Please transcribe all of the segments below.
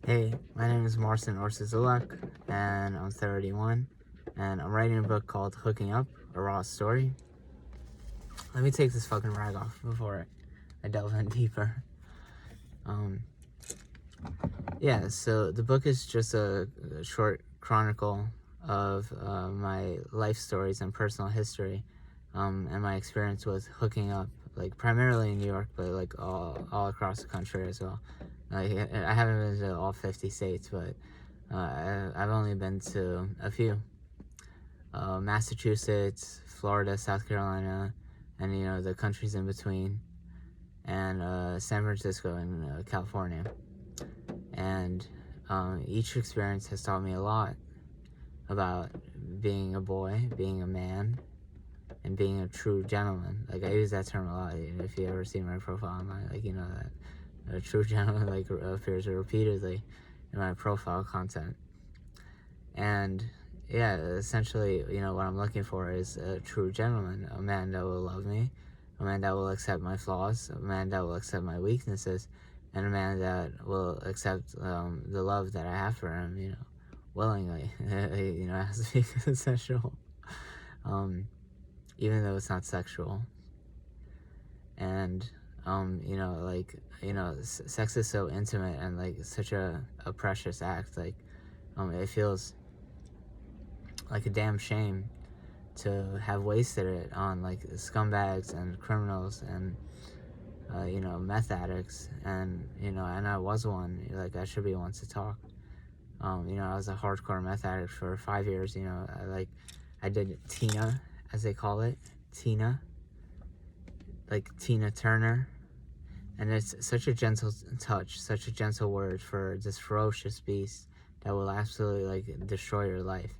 Hey, my name is Marcin Orsazulak, and I'm 31, and I'm writing a book called Hooking Up, a Raw Story. Let me take this fucking rag off before I delve in deeper. So the book is just a short chronicle of my life stories and personal history, and my experience with hooking up, like primarily in New York, but like all across the country as well. Like, I haven't been to all 50 states, but I've only been to a few. Massachusetts, Florida, South Carolina, and the countries in between, and San Francisco and California. And each experience has taught me a lot about being a boy, being a man, and being a true gentleman. Like, I use that term a lot. If you ever see my profile online, like, that a true gentleman like appears repeatedly in my profile content. And yeah, essentially, what I'm looking for is a true gentleman, a man that will love me, a man that will accept my flaws, a man that will accept my weaknesses, and a man that will accept the love that I have for him, willingly. It has to be consensual, even though it's not sexual. And sex is so intimate and like such a precious act. Like, it feels like a damn shame to have wasted it on like scumbags and criminals and meth addicts, and I was one. Like, I should be one to talk. I was a hardcore meth addict for 5 years. I did Tina, as they call it, Tina, like Tina Turner, and it's such a gentle touch, such a gentle word for this ferocious beast that will absolutely like destroy your life.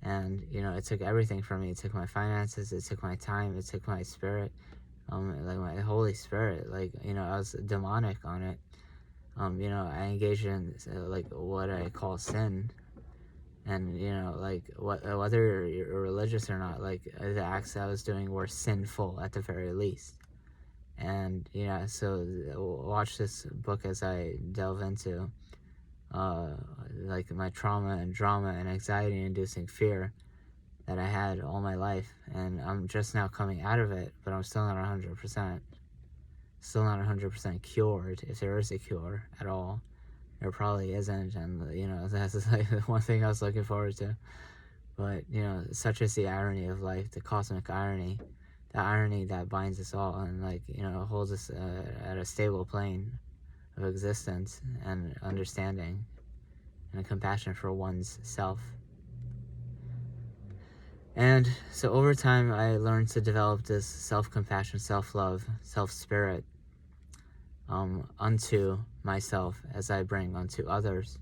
And it took everything from me. It took my finances, it took my time, it took my spirit, like my Holy Spirit. Like, I was demonic on it. I engaged in like what I call sin, and whether you're religious or not, like the acts I was doing were sinful at the very least. And so watch this book as I delve into like my trauma and drama and anxiety inducing fear that I had all my life, and I'm just now coming out of it, but I'm still not 100%. Still not 100% cured, if there is a cure at all. There probably isn't, and that's like the one thing I was looking forward to. But such is the irony of life, the cosmic irony, the irony that binds us all and holds us at a stable plane of existence and understanding and compassion for one's self. And so over time, I learned to develop this self-compassion, self-love, self-spirit unto myself as I bring unto others.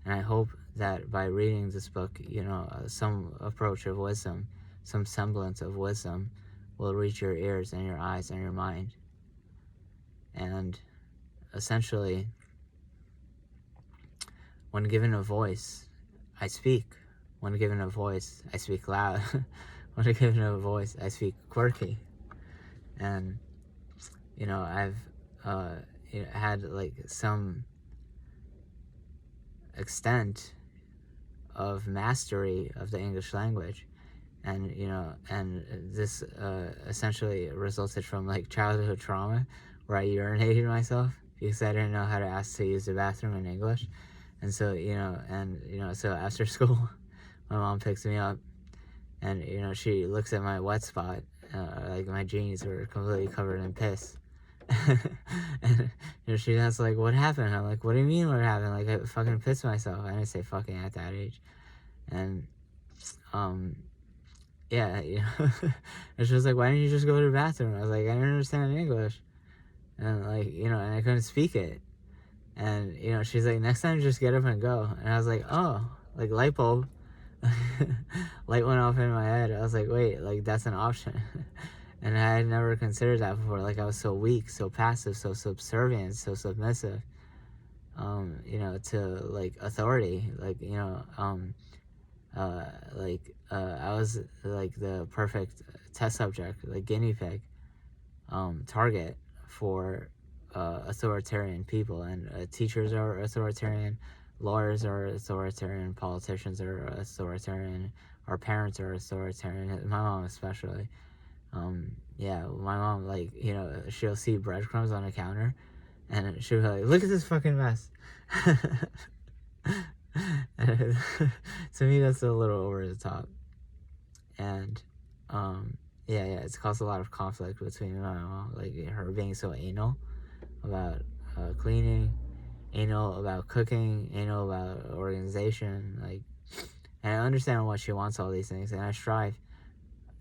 And I hope that by reading this book, some approach of wisdom, some semblance of wisdom will reach your ears and your eyes and your mind. And essentially, when given a voice, I speak. When given a voice, I speak loud. When given a voice, I speak quirky. And I've had like some extent of mastery of the English language, and this essentially resulted from like childhood trauma where I urinated myself because I didn't know how to ask to use the bathroom in English. And so so after school, my mom picks me up, and she looks at my wet spot, like my jeans were completely covered in piss. And she asks like, what happened? I'm like, what do you mean what happened? Like, I fucking pissed myself. I didn't say fucking at that age. And yeah, and she was like, why didn't you just go to the bathroom? I was like, I didn't understand English, and and I couldn't speak it. And she's like, next time just get up and go. And I was like, oh, like light bulb. Light went off in my head. I was like, wait, like that's an option. And I had never considered that before. Like, I was so weak, so passive, so subservient, so submissive, to like authority. I was like the perfect test subject, like guinea pig, target for authoritarian people, and teachers are authoritarian, lawyers are authoritarian, politicians are authoritarian, our parents are authoritarian, my mom especially. Yeah, my mom, like, she'll see breadcrumbs on the counter, and she'll be like, look at this fucking mess. To me, that's a little over the top. And yeah, it's caused a lot of conflict between my mom, like her being so anal about cleaning, anal about cooking, anal about organization, like, and I understand why she wants all these things, and I strive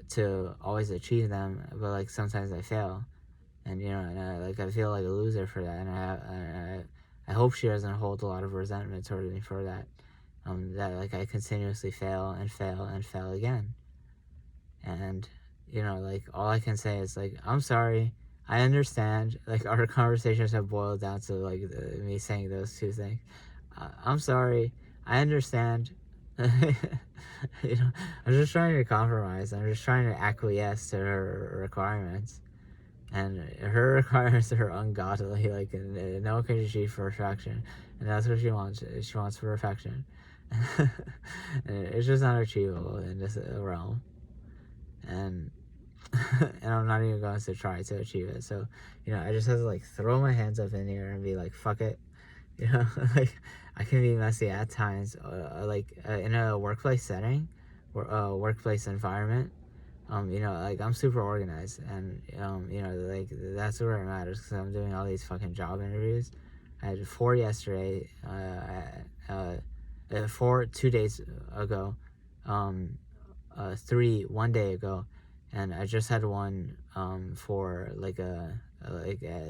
to always achieve them, but like sometimes I fail, and I feel like a loser for that, and I hope she doesn't hold a lot of resentment toward me for that. That like I continuously fail and fail and fail again, and like all I can say is like, I'm sorry, I understand. Like our conversations have boiled down to like me saying those two things. I'm sorry, I understand. I'm just trying to compromise. I'm just trying to acquiesce to her requirements, and her requirements are ungodly. Like, no one can achieve perfection, and that's what she wants. She wants perfection. And it's just not achievable in this realm, and and I'm not even going to try to achieve it. So I just have to like throw my hands up in the air and be like, fuck it. Like I can be messy at times, in a workplace setting or workplace environment. Like I'm super organized, and like that's where it matters, because I'm doing all these fucking job interviews. I had 4 yesterday, 4 2 days ago, 3 1 day ago, and I just had one for like a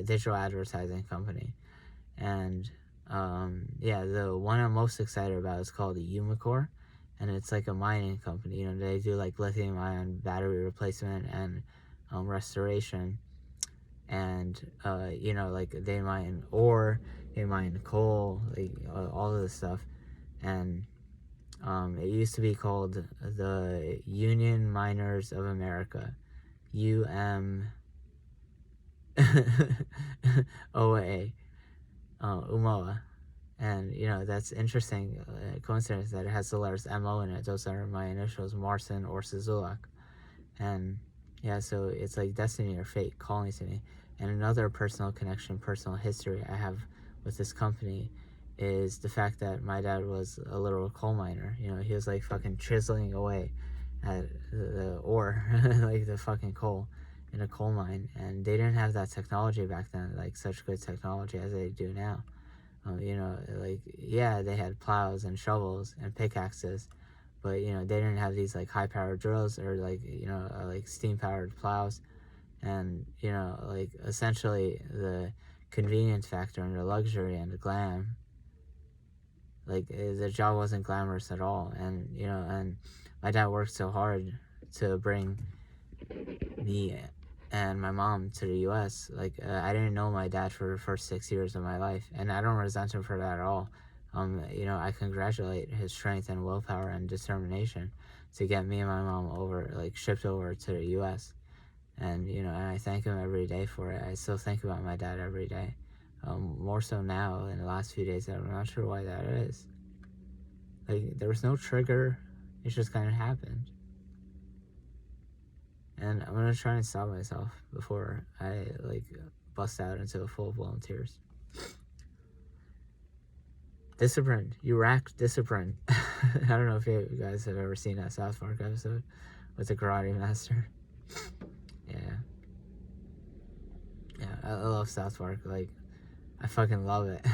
digital advertising company, and yeah, the one I'm most excited about is called Umicore, and it's like a mining company. They do like lithium-ion battery replacement and restoration, and like they mine ore, they mine coal, like all of this stuff, and it used to be called the Union Miners of America, UMOA, UMOA. And that's interesting coincidence that it has the letters MO in it. Those are my initials, Marcin or Sizulak. And yeah, so it's like destiny or fate calling to me. And another personal connection, personal history I have with this company is the fact that my dad was a literal coal miner. He was like fucking chiseling away at the ore, like the fucking coal in a coal mine. And they didn't have that technology back then, like such good technology as they do now. Like, yeah, they had plows and shovels and pickaxes, but they didn't have these like high powered drills, or like like steam powered plows, and like essentially the convenience factor and the luxury and the glam, like the job wasn't glamorous at all. And and my dad worked so hard to bring me and my mom to the US. Like I didn't know my dad for the first 6 years of my life, and I don't resent him for that at all. I congratulate his strength and willpower and determination to get me and my mom shipped over to the US. And and I thank him every day for it. I still think about my dad every day, more so now in the last few days. I'm not sure why that is. Like there was no trigger, it just kind of happened. And I'm gonna try and stop myself before I bust out into full-blown tears. Discipline. You lack discipline. I don't know if you guys have ever seen that South Park episode with the Karate Master. Yeah, I love South Park. Like, I fucking love it.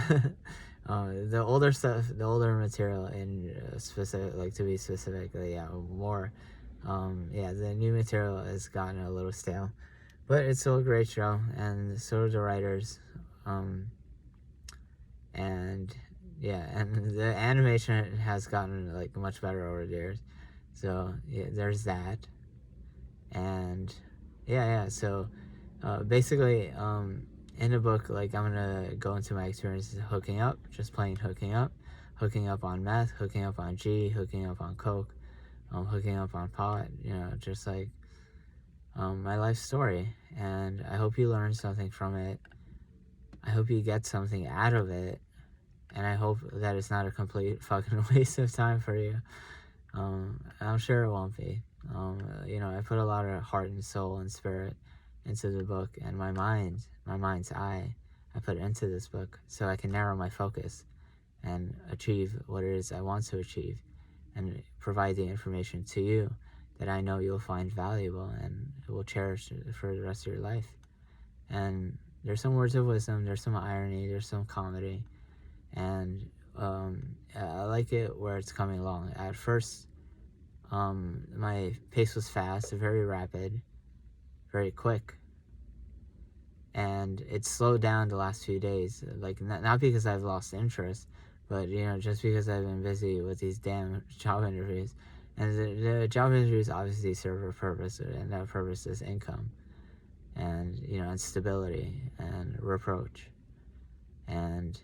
The older stuff, the older material, in specific, to be specific, more. Yeah, the new material has gotten a little stale, but it's still a great show, and so are the writers. And yeah, and the animation has gotten much better over the years. So yeah, there's that. And yeah. So basically, in the book, I'm gonna go into my experiences hooking up, just plain hooking up on meth, hooking up on G, hooking up on coke, hooking up on pot, just my life story. And I hope you learned something from it. I hope you get something out of it, and I hope that it's not a complete fucking waste of time for you. I'm sure it won't be. I put a lot of heart and soul and spirit into the book, and my mind's eye, I put into this book so I can narrow my focus and achieve what it is I want to achieve, and provide the information to you that I know you'll find valuable and will cherish for the rest of your life. And there's some words of wisdom, there's some irony, there's some comedy, and I like it where it's coming along. At first, my pace was fast, very rapid, very quick, and it slowed down the last few days. Like, not because I've lost interest, but just because I've been busy with these damn job interviews. And the job interviews obviously serve a purpose, and that purpose is income, and and stability and reproach, and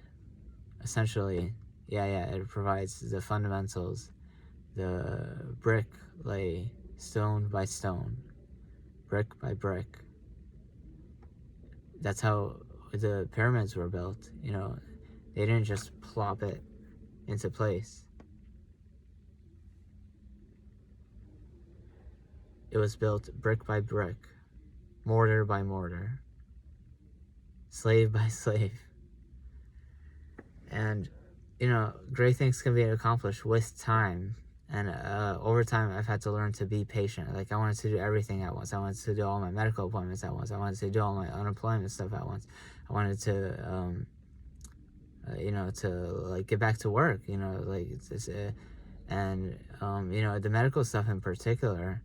essentially, it provides the fundamentals, the brick lay stone by stone, brick by brick. That's how the pyramids were built. They didn't just plop it into place. It was built brick by brick, mortar by mortar, slave by slave. And great things can be accomplished with time. And over time, I've had to learn to be patient. Like, I wanted to do everything at once. I wanted to do all my medical appointments at once. I wanted to do all my unemployment stuff at once. I wanted to, to get back to work. The medical stuff in particular,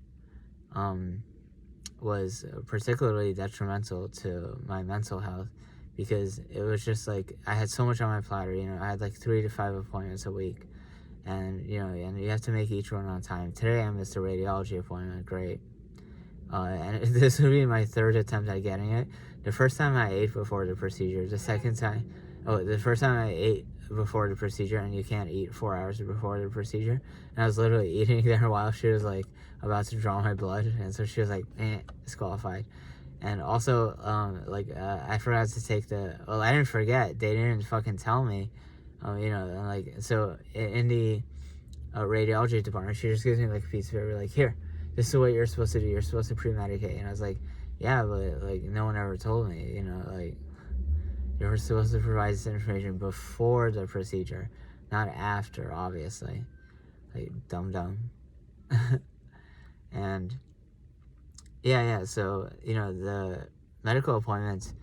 was particularly detrimental to my mental health, because it was just like I had so much on my platter. I had like 3 to 5 appointments a week, and and you have to make each one on time. Today I missed a radiology appointment. Great. And this would be my 3rd attempt at getting it. The first time I ate before the procedure. The first time I ate before the procedure, and you can't eat 4 hours before the procedure. And I was literally eating there while she was like about to draw my blood, and so she was like, disqualified. And also, I forgot to take I didn't forget. They didn't fucking tell me. So in the radiology department, she just gives me like a piece of paper, like, here, this is what you're supposed to do. You're supposed to pre-medicate. And I was like, yeah, but like no one ever told me. You're supposed to provide this information before the procedure, not after, obviously. Like, dumb. And so the medical appointments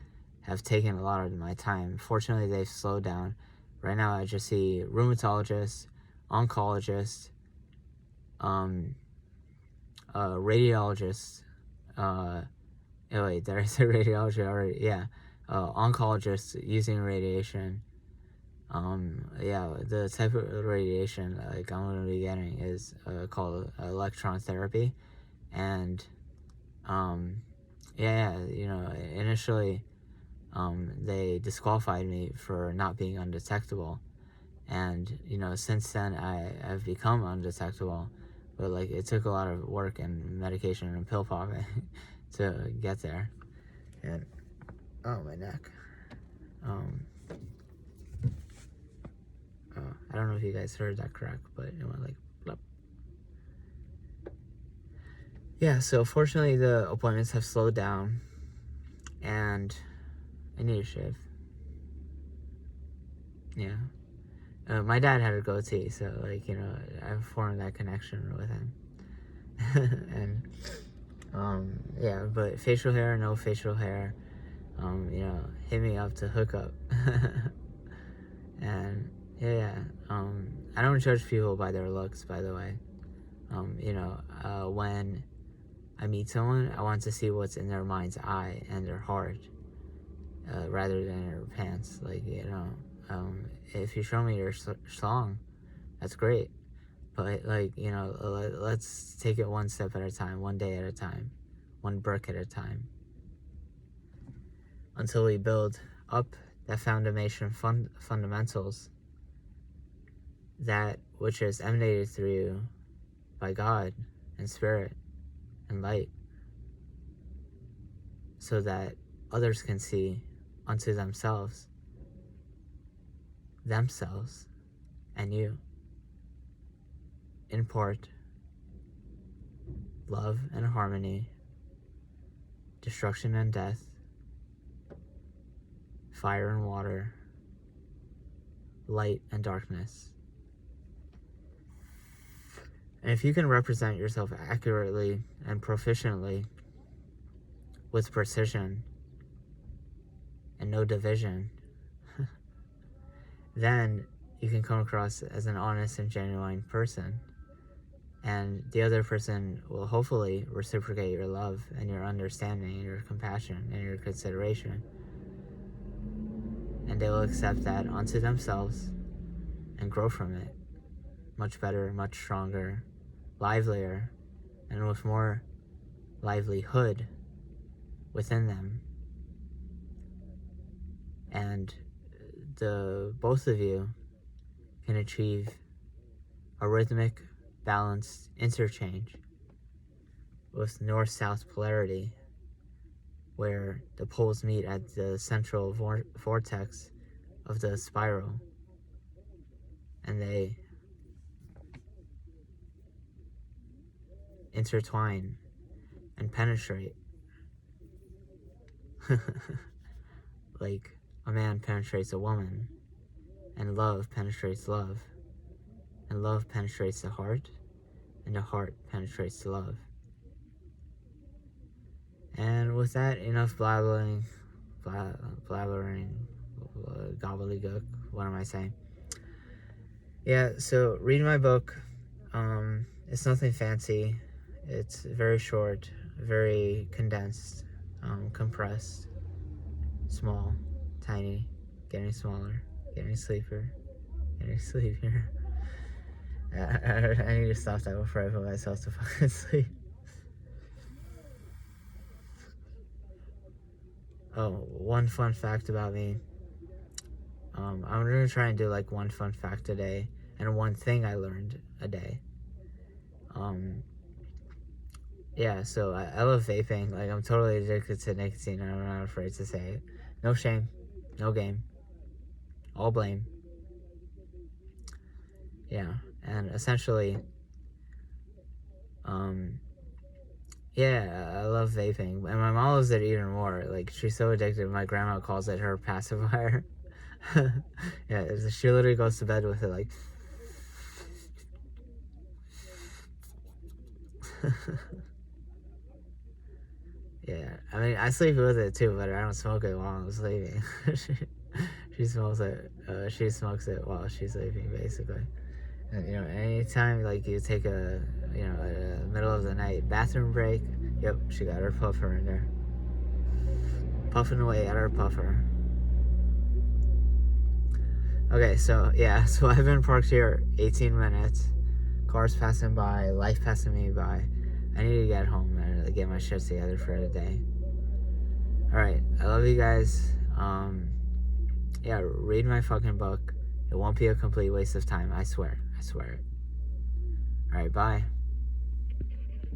have taken a lot of my time. Fortunately, they've slowed down. Right now I just see rheumatologists, oncologists, radiologists, wait, did I say radiology already? Yeah. Oncologists using radiation. The type of radiation like I'm going to be getting is called electron therapy. And initially they disqualified me for not being undetectable, and since then I've become undetectable, but like it took a lot of work and medication and pill popping to get there. And my neck. I don't know if you guys heard that crack, but it went like blop. Yeah, so fortunately the appointments have slowed down, and I need a shave. Yeah. My dad had a goatee, so like I've formed that connection with him. And but facial hair, no facial hair, hit me up to hook up. And I don't judge people by their looks, by the way. When I meet someone, I want to see what's in their mind's eye and their heart, rather than their pants. Like, if you show me your song, that's great. But like, let's take it one step at a time, one day at a time, one brick at a time, until we build up that foundation fundamentals, that which is emanated through you by God and Spirit and light, so that others can see unto themselves, and you. Import love and harmony, destruction and death, fire and water, light and darkness. And if you can represent yourself accurately and proficiently with precision and no division, then you can come across as an honest and genuine person. And the other person will hopefully reciprocate your love and your understanding and your compassion and your consideration. And they will accept that onto themselves and grow from it much better, much stronger, livelier, and with more livelihood within them. And the both of you can achieve a rhythmic, balanced interchange with north-south polarity, where the poles meet at the central vortex of the spiral, and they intertwine and penetrate like a man penetrates a woman, and love penetrates love, and love penetrates the heart, and the heart penetrates the love. And with that, enough blabbering, gobbledygook, what am I saying? Yeah, so read my book. It's nothing fancy. It's very short, very condensed, compressed, small, tiny, getting smaller, getting sleepier. I need to stop that before I put myself to fucking sleep. Oh, one fun fact about me. I'm gonna try and do like one fun fact a day and one thing I learned a day. Yeah, so I love vaping. Like, I'm totally addicted to nicotine, and I'm not afraid to say it. No shame, no game, all blame. Yeah, and essentially, yeah, I love vaping. And my mom loves it even more. Like, she's so addicted, my grandma calls it her pacifier. Yeah, she literally goes to bed with it, like... Yeah, I mean, I sleep with it too, but I don't smoke it while I'm sleeping. She smokes it. She smokes it while she's sleeping, basically. And, you know, anytime like you take a, you know, a middle of the night bathroom break, yep, she got her puffer in there, puffing away at her puffer. Okay, so yeah, so I've been parked here 18 minutes. Cars passing by, life passing me by. I need to get home and get my shit together for the day. Alright, I love you guys. Yeah, read my fucking book. It won't be a complete waste of time, I swear. Alright, bye.